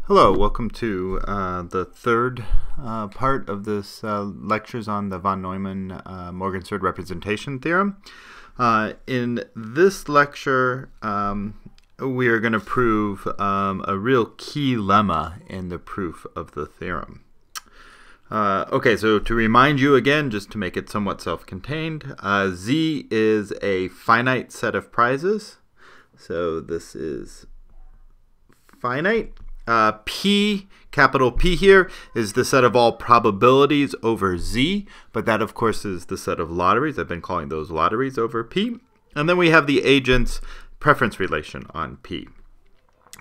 Hello, welcome to the third part of this lectures on the von Neumann Morgenstern representation theorem. In this lecture, we are going to prove a real key lemma in the proof of the theorem. Okay, so to remind you again, just to make it somewhat self-contained, Z is a finite set of prizes. So this is finite. P, capital P here, is the set of all probabilities over Z, but that of course is the set of lotteries. I've been calling those lotteries over P. And then we have the agent's preference relation on P.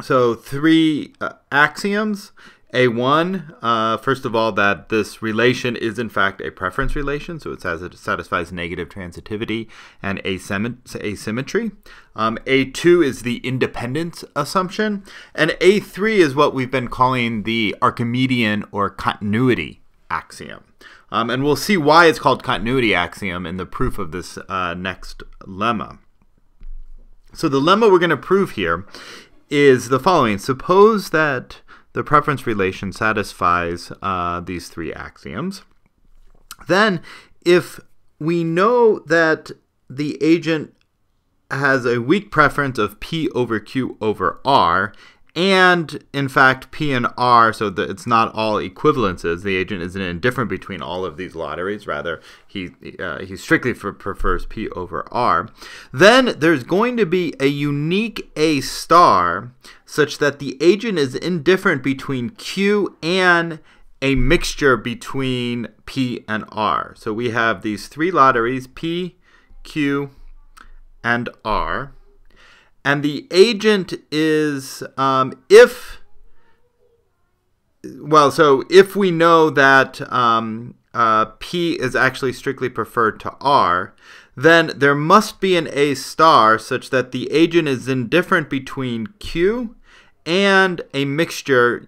So three axioms. A1, first of all, that this relation is in fact a preference relation, so it satisfies negative transitivity and asymmetry. A2 is the independence assumption, and A3 is what we've been calling the Archimedean or continuity axiom. And we'll see why it's called continuity axiom in the proof of this next lemma. So the lemma we're going to prove here is the following. Suppose that the preference relation satisfies these three axioms. Then, if we know that the agent has a weak preference of P over Q over R, and in fact P and R, so that it's not all equivalences, the agent isn't indifferent between all of these lotteries, rather he strictly prefers P over R, then there's going to be a unique A star such that the agent is indifferent between Q and a mixture between P and R. So we have these three lotteries, P, Q, and R. And the agent is, if we know that P is actually strictly preferred to R, then there must be an A star such that the agent is indifferent between Q and a mixture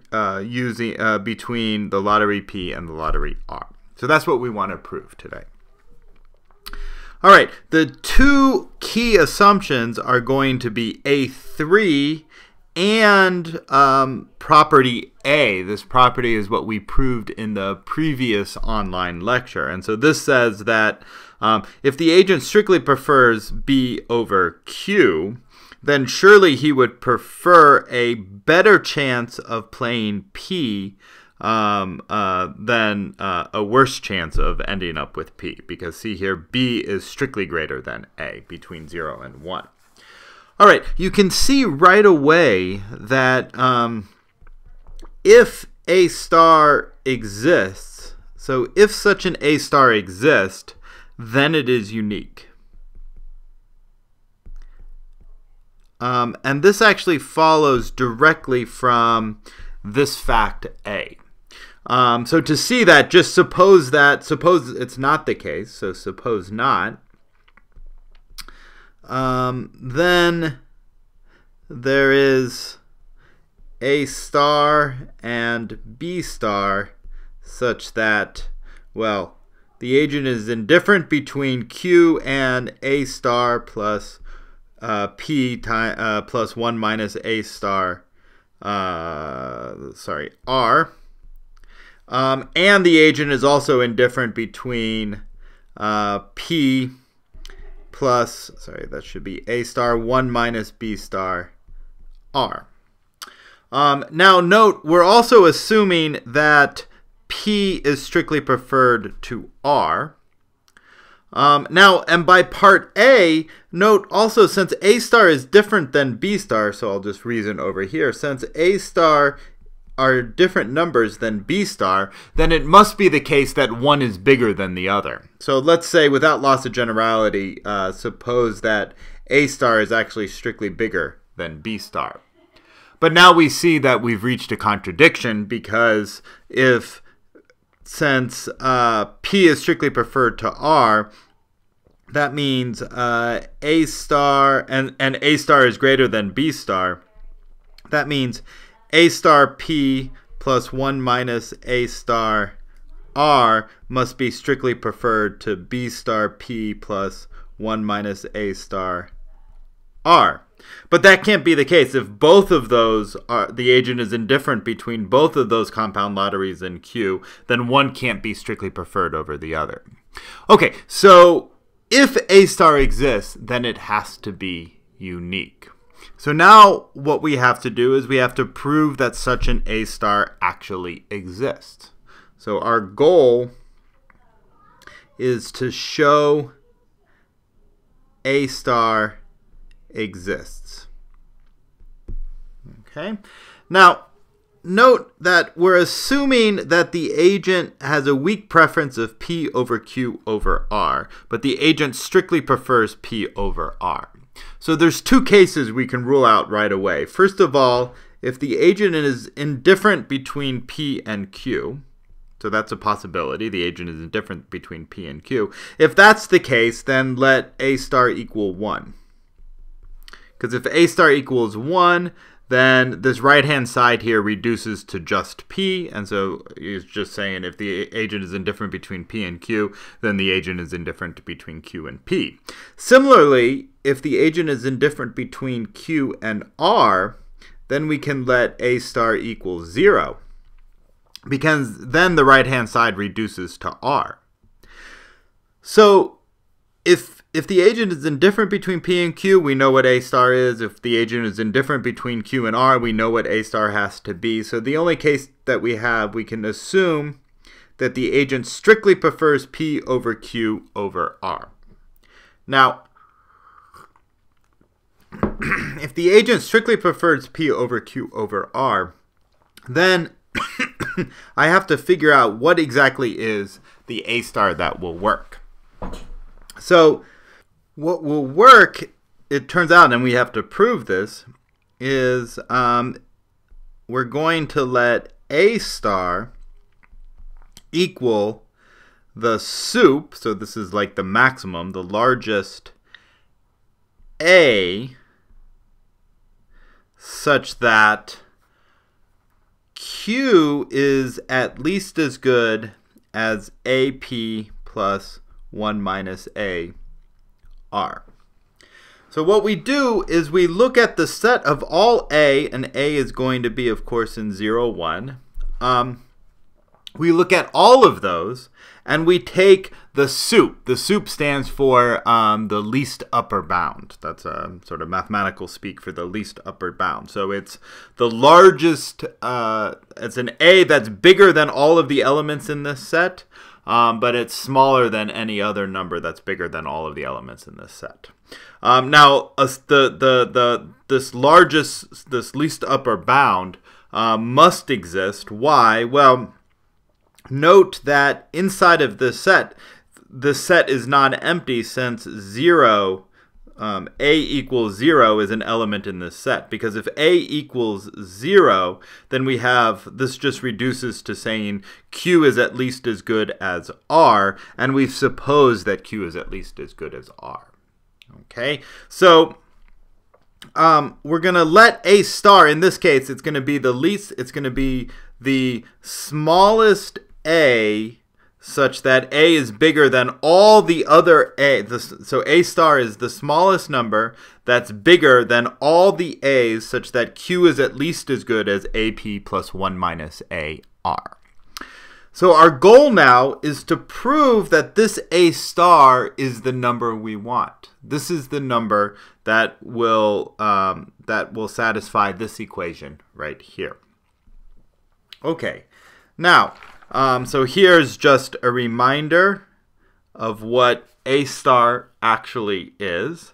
between the lottery P and the lottery R. So that's what we want to prove today. All right, the two key assumptions are going to be A3 and property A. This property is what we proved in the previous online lecture. And so this says that if the agent strictly prefers B over Q, then surely he would prefer a better chance of playing P than a worse chance of ending up with P, because see here, B is strictly greater than A between 0 and 1. All right, you can see right away that if A star exists, so if such an A star exists, then it is unique. And this actually follows directly from this fact A. So to see that, just suppose it's not the case, so suppose not, then there is A star and B star such that, well, the agent is indifferent between Q and A star plus P plus 1 minus A star, R. And the agent is also indifferent between P plus, that should be A star 1 minus B star R. Now note, we're also assuming that P is strictly preferred to R. Now, and by part A, note also, since A star is different than B star, so I'll just reason over here, since A star are different numbers than B star, then it must be the case that one is bigger than the other. So let's say, without loss of generality, suppose that A star is actually strictly bigger than B star. But now we see that we've reached a contradiction, because since P is strictly preferred to R, that means A star and A star is greater than B star. That means A star P plus 1 minus A star R must be strictly preferred to B star P plus 1 minus A star R. But that can't be the case. If both of those are, the agent is indifferent between both of those compound lotteries in Q, then one can't be strictly preferred over the other. Okay, so if A star exists, then it has to be unique. So now what we have to do is we have to prove that such an A star actually exists. So our goal is to show A star exists. Okay. Now, note that we're assuming that the agent has a weak preference of P over Q over R, but the agent strictly prefers P over R. So there's two cases we can rule out right away. First of all, if the agent is indifferent between P and Q, so that's a possibility, the agent is indifferent between P and Q. If that's the case, then let A star equal 1. Because if A star equals 1, then this right-hand side here reduces to just P, and so it's just saying if the agent is indifferent between P and Q, then the agent is indifferent between Q and P. Similarly, if the agent is indifferent between Q and R, then we can let A star equal 0, because then the right-hand side reduces to R. So if the agent is indifferent between P and Q, we know what A star is. If the agent is indifferent between Q and R, we know what A star has to be. So the only case that we have, we can assume that the agent strictly prefers P over Q over R. Now, if the agent strictly prefers P over Q over R, then I have to figure out what exactly is the A star that will work. So what will work, it turns out, and we have to prove this, is we're going to let A star equal the sup, so this is like the maximum, the largest A, such that Q is at least as good as AP plus 1 minus A R. So what we do is we look at the set of all A, and A is going to be, of course, in 0, 1. We look at all of those, and we take the sup. The sup stands for the least upper bound. That's a sort of mathematical speak for the least upper bound. So it's the largest, it's an A that's bigger than all of the elements in this set, but it's smaller than any other number that's bigger than all of the elements in this set. Now, this least upper bound must exist. Why? Well, note that inside of this set is non-empty, since 0, A equals 0 is an element in this set. Because if A equals 0, then we have, this just reduces to saying Q is at least as good as R, and we've supposed that Q is at least as good as R. Okay, so we're going to let A star, in this case, it's going to be the least, it's going to be the smallest A, such that A is bigger than all the other A. So A star is the smallest number that's bigger than all the A's, such that Q is at least as good as AP plus 1 minus AR. So our goal now is to prove that this A star is the number we want. This is the number that will satisfy this equation right here. Okay, now, so here's just a reminder of what A star actually is.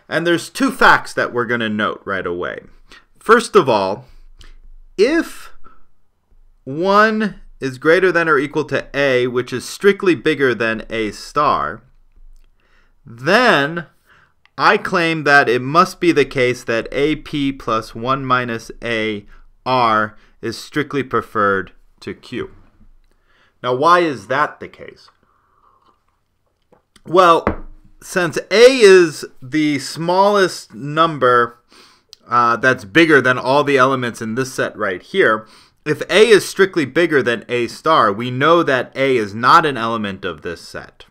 And there's two facts that we're going to note right away. First of all, if 1 is greater than or equal to A, which is strictly bigger than A star, then I claim that it must be the case that AP plus 1 minus AR is strictly preferred to Q. Now, why is that the case? Well, since A is the smallest number that's bigger than all the elements in this set right here, if A is strictly bigger than A star, we know that A is not an element of this set.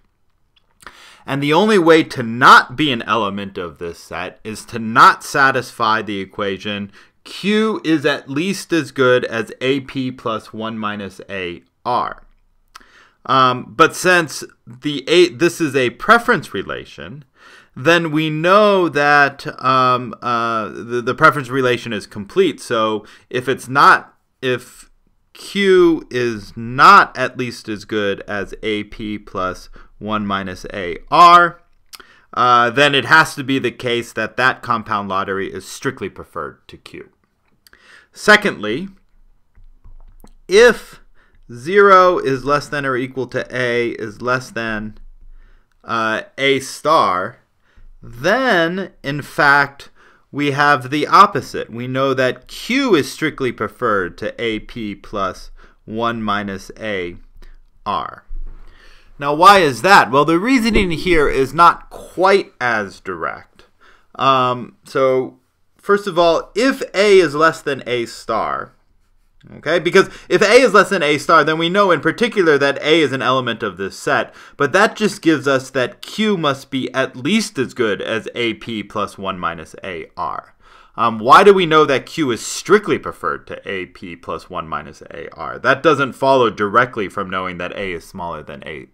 And the only way to not be an element of this set is to not satisfy the equation Q is at least as good as AP plus 1 minus AR. But since this is a preference relation, then we know that the preference relation is complete. So if Q is not at least as good as AP plus 1 minus AR, then it has to be the case that that compound lottery is strictly preferred to Q. Secondly, if 0 is less than or equal to A is less than A star, then in fact we have the opposite. We know that Q is strictly preferred to AP plus 1 minus AR. Now why is that? Well, the reasoning here is not quite as direct. So first of all, if A is less than A star, okay, because if A is less than A star, then we know in particular that A is an element of this set, but that just gives us that Q must be at least as good as AP plus 1 minus AR. Why do we know that Q is strictly preferred to AP plus 1 minus AR? That doesn't follow directly from knowing that A is smaller than A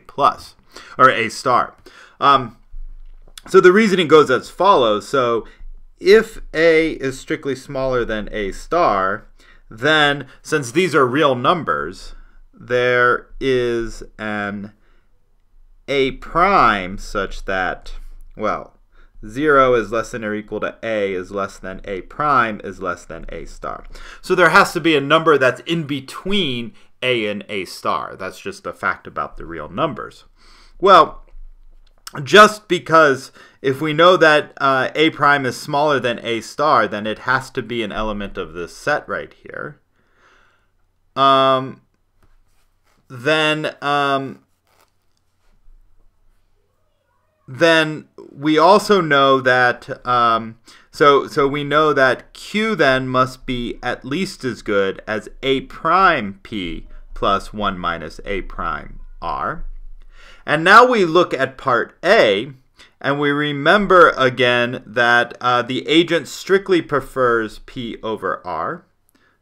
plus, or A star. So the reasoning goes as follows. So if A is strictly smaller than A star, then since these are real numbers, there is an A prime such that, well, 0 is less than or equal to A is less than A prime is less than A star. So there has to be a number that's in between A and A star. That's just a fact about the real numbers. Well, just because if we know that A prime is smaller than A star, then it has to be an element of this set right here. Then we also know that so we know that Q then must be at least as good as A prime P plus 1 minus A prime R. And now we look at part A, and we remember again that the agent strictly prefers P over R,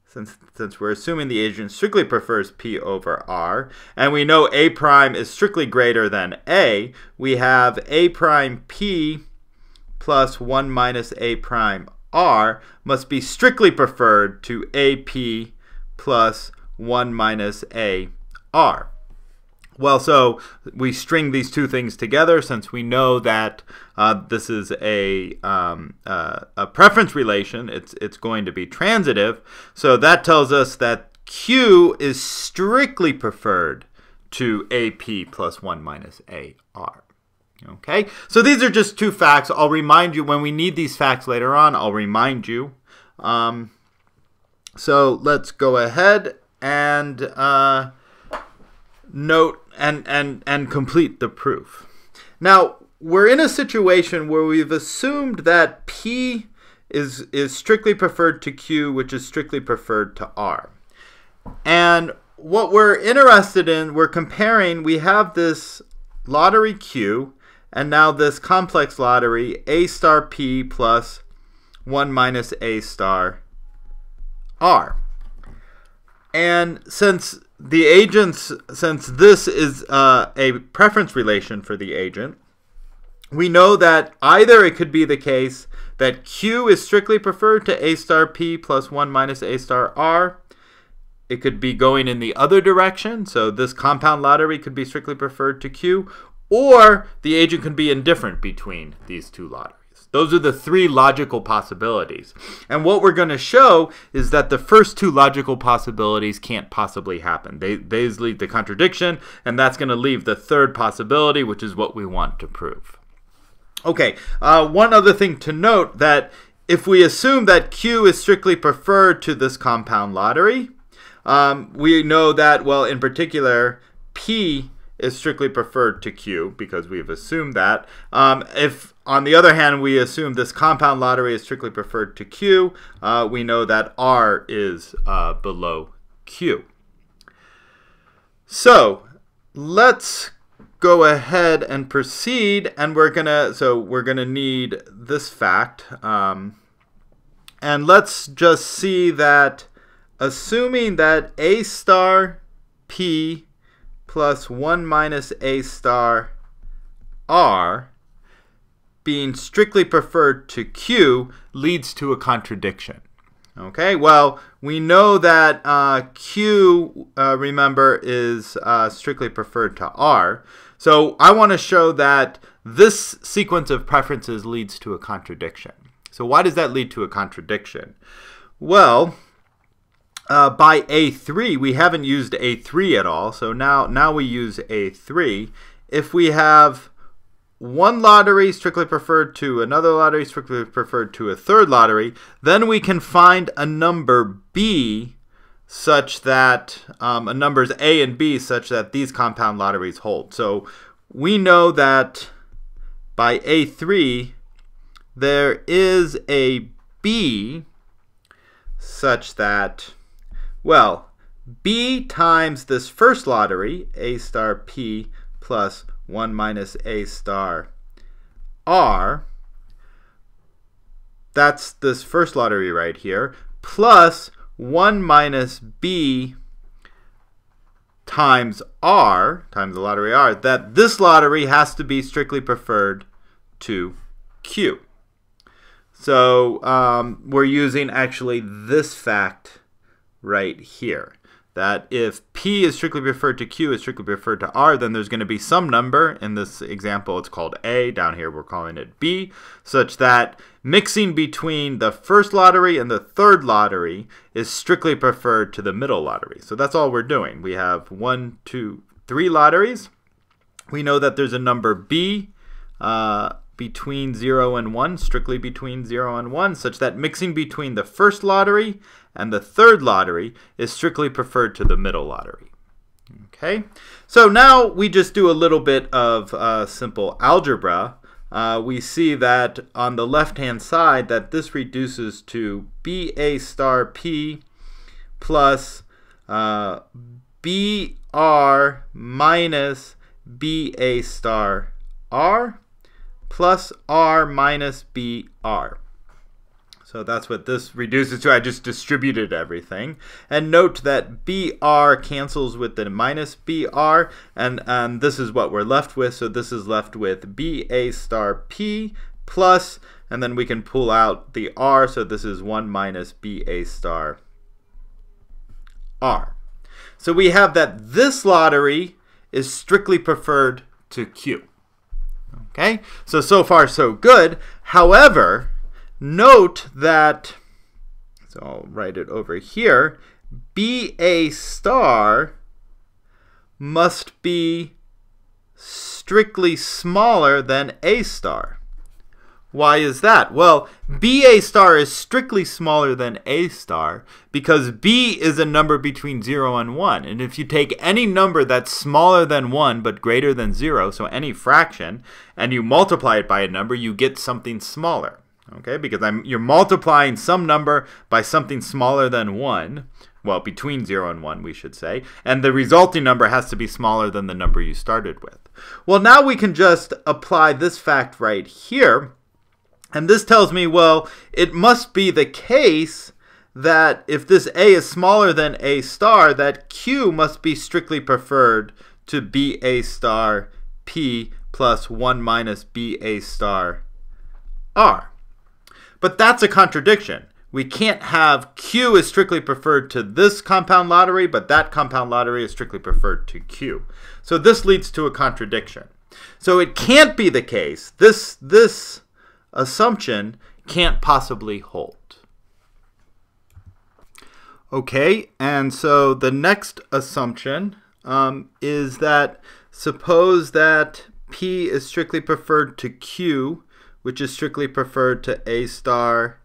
since we're assuming the agent strictly prefers P over R, and we know A prime is strictly greater than A, we have A prime P plus 1 minus A prime R must be strictly preferred to AP plus 1 minus AR. Well, so we string these two things together since we know that this is a preference relation. It's going to be transitive. So that tells us that Q is strictly preferred to AP plus 1 minus AR. Okay, so these are just two facts. I'll remind you when we need these facts later on. I'll remind you. So let's go ahead and note and complete the proof. Now, we're in a situation where we've assumed that P is strictly preferred to Q, which is strictly preferred to R. And what we're interested in, we're comparing, we have this lottery Q, and now this complex lottery A star P plus 1 minus A star R. And since this is a preference relation for the agent, we know that either it could be the case that Q is strictly preferred to A star P plus 1 minus A star R. It could be going in the other direction, so this compound lottery could be strictly preferred to Q, or the agent could be indifferent between these two lotteries. Those are the three logical possibilities. And what we're going to show is that the first two logical possibilities can't possibly happen. They lead to contradiction, and that's going to leave the third possibility, which is what we want to prove. Okay, one other thing to note, that if we assume that Q is strictly preferred to this compound lottery, we know that, well, in particular, P is strictly preferred to Q, because we've assumed that. If, on the other hand, we assume this compound lottery is strictly preferred to Q, we know that R is below Q. So let's go ahead and proceed, and we're gonna need this fact, and let's just see that assuming that a star p plus 1 minus a star r being strictly preferred to q leads to a contradiction. Okay, well, we know that q, remember, is strictly preferred to r. So I want to show that this sequence of preferences leads to a contradiction. So why does that lead to a contradiction? Well, by A3, we haven't used A3 at all. So now we use A3. If we have one lottery strictly preferred to another lottery strictly preferred to a third lottery, then we can find a number b such that numbers a and b such that these compound lotteries hold. So we know that by A3 there is a b such that, well, b times this first lottery, a star p plus 1 minus a star r, that's this first lottery right here, plus 1 minus b times r, times the lottery r, that this lottery has to be strictly preferred to q. So we're using actually this fact right here, that if p is strictly preferred to q is strictly preferred to r, then there's going to be some number. In this example, it's called a. Down here, we're calling it b, such that mixing between the first lottery and the third lottery is strictly preferred to the middle lottery. So that's all we're doing. We have 1, 2, 3 lotteries. We know that there's a number b between 0 and 1, strictly between 0 and 1, such that mixing between the first lottery and the third lottery is strictly preferred to the middle lottery. Okay, so now we just do a little bit of simple algebra. We see that on the left-hand side that this reduces to ba star p plus br minus ba star r plus r minus br. So that's what this reduces to. I just distributed everything. And note that br cancels with the minus br, and this is what we're left with. So this is left with ba star p plus, and then we can pull out the r, so this is 1 minus ba star r. So we have that this lottery is strictly preferred to q. Okay, so far so good. However, note that, so I'll write it over here, ba star must be strictly smaller than a star. Why is that? Well, ba star is strictly smaller than a star because b is a number between 0 and 1. And if you take any number that's smaller than 1 but greater than 0, so any fraction, and you multiply it by a number, you get something smaller. Okay, because you're multiplying some number by something smaller than 1. Well, between 0 and 1, we should say. And the resulting number has to be smaller than the number you started with. Well, now we can just apply this fact right here. And this tells me, well, it must be the case that if this a is smaller than a star, that q must be strictly preferred to ba star p plus 1 minus ba star r. But that's a contradiction. We can't have q is strictly preferred to this compound lottery, but that compound lottery is strictly preferred to q. So this leads to a contradiction. So it can't be the case. This assumption can't possibly hold. Okay, and so the next assumption is that suppose that p is strictly preferred to q, which is strictly preferred to a star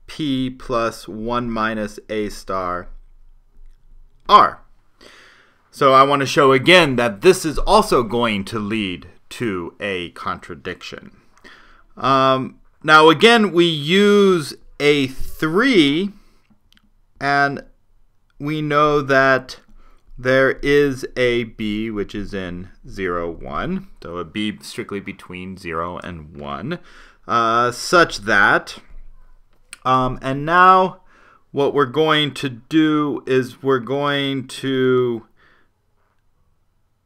p plus 1 minus a star r. So I want to show again that this is also going to lead to a contradiction. Now again, we use A3, and we know that there is a b which is in 0, 1, so a b strictly between 0 and 1, such that, and now what we're going to do is we're going to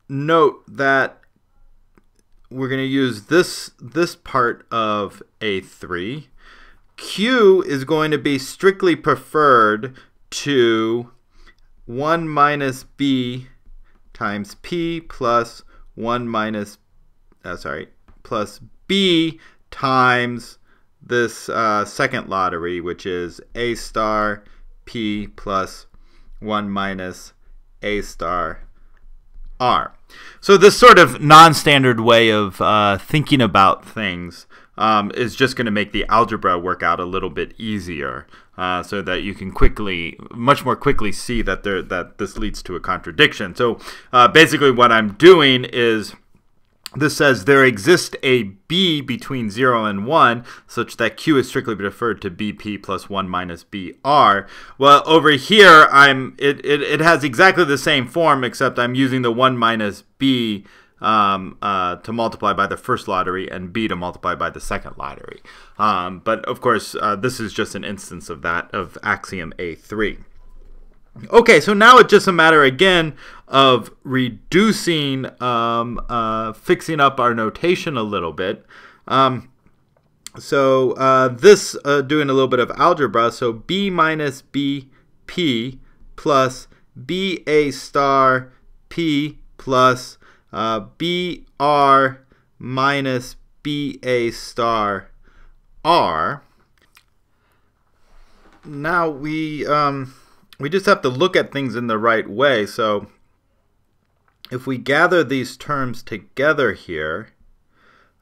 note that we're going to use this part of A3. Q is going to be strictly preferred to 1 minus b times p plus 1 minus, plus b times this second lottery, which is a star p plus 1 minus a star r. So this sort of non-standard way of thinking about things is just going to make the algebra work out a little bit easier, so that you can much more quickly see that this leads to a contradiction. So basically what I'm doing is, this says there exists a b between 0 and 1 such that q is strictly preferred to bp plus 1 minus br. Well, over here it has exactly the same form, except I'm using the 1 minus b to multiply by the first lottery and b to multiply by the second lottery. But of course this is just an instance of that, of axiom A3. Okay, so now it's just a matter again of reducing, fixing up our notation a little bit. Doing a little bit of algebra, so b minus bp plus ba star p plus br minus ba star r. Now we just have to look at things in the right way. So if we gather these terms together here,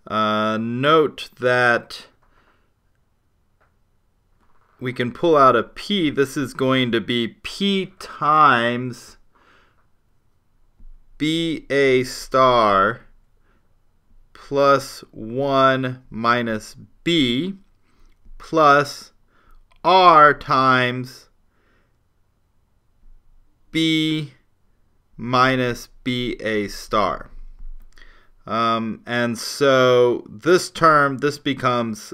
note that we can pull out a p. This is going to be p times ba star plus 1 minus b plus r times b minus ba star. And so this becomes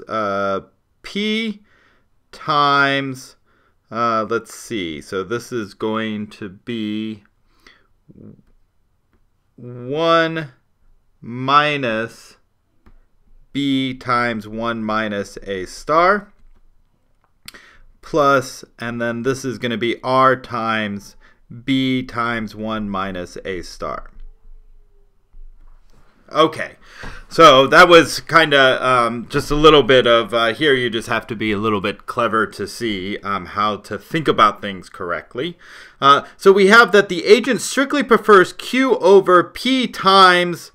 p times, let's see, so this is going to be 1 minus b times 1 minus a star plus, and then this is going to be r times b times 1 minus a star. Okay, so that was kind of just a little bit of, here you just have to be a little bit clever to see how to think about things correctly. So we have that the agent strictly prefers q over p times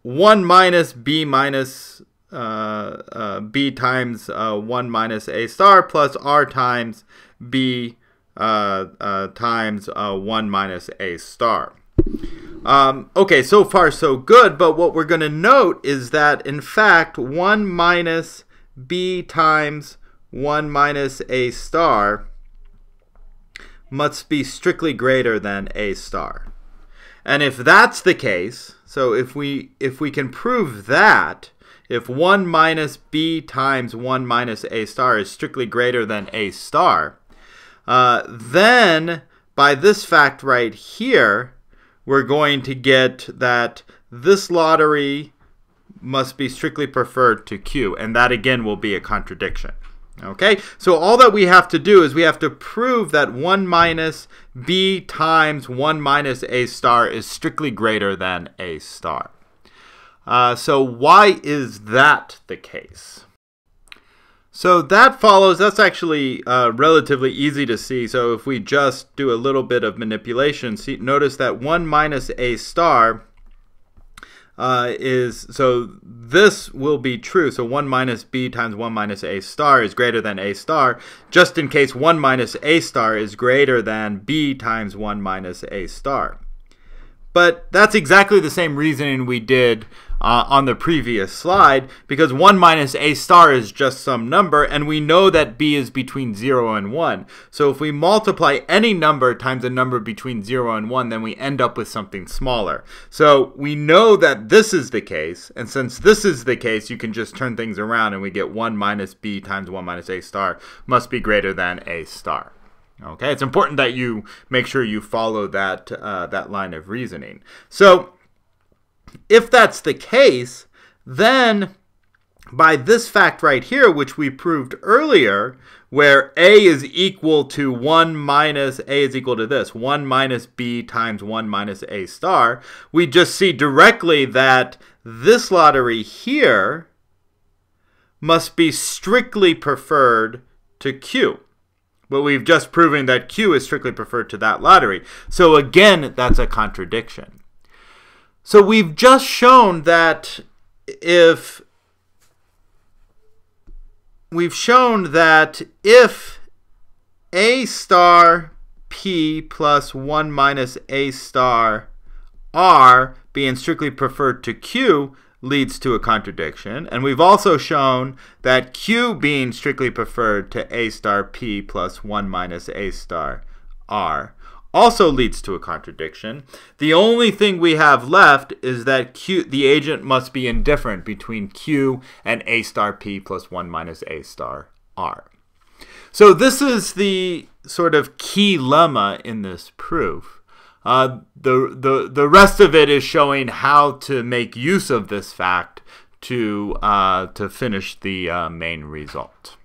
1 minus b minus b times 1 minus a star plus r times b times 1 minus a star. Okay, so far so good, but what we're going to note is that, in fact, 1 minus b times 1 minus a star must be strictly greater than a star. And if that's the case, so if we can prove that, if 1 minus b times 1 minus a star is strictly greater than a star, then by this fact right here, we're going to get that this lottery must be strictly preferred to q, and that again will be a contradiction. Okay, so all that we have to do is we have to prove that 1 minus b times 1 minus a star is strictly greater than a star. So why is that the case? So that follows, that's actually relatively easy to see. So if we just do a little bit of manipulation, notice that 1 minus a star so this will be true. So 1 minus b times 1 minus a star is greater than a star, just in case 1 minus a star is greater than b times 1 minus a star. But that's exactly the same reasoning we did on the previous slide, because 1 minus a star is just some number, and we know that b is between 0 and 1. So if we multiply any number times a number between 0 and 1, then we end up with something smaller. So we know that this is the case, and since this is the case, you can just turn things around and we get 1 minus b times 1 minus a star must be greater than a star. Okay, it's important that you make sure you follow that, that line of reasoning. So if that's the case, then by this fact right here, which we proved earlier, where a is equal to 1 minus a is equal to this, 1 minus b times 1 minus a star, we just see directly that this lottery here must be strictly preferred to q. But we've just proven that q is strictly preferred to that lottery. So again, that's a contradiction. So we've just shown that if a star p plus 1 minus a star r being strictly preferred to q leads to a contradiction, and we've also shown that q being strictly preferred to a star p plus 1 minus a star r also leads to a contradiction. The only thing we have left is that the agent must be indifferent between q and a star p plus 1 minus a star r. So this is the sort of key lemma in this proof. The rest of it is showing how to make use of this fact to finish the main result.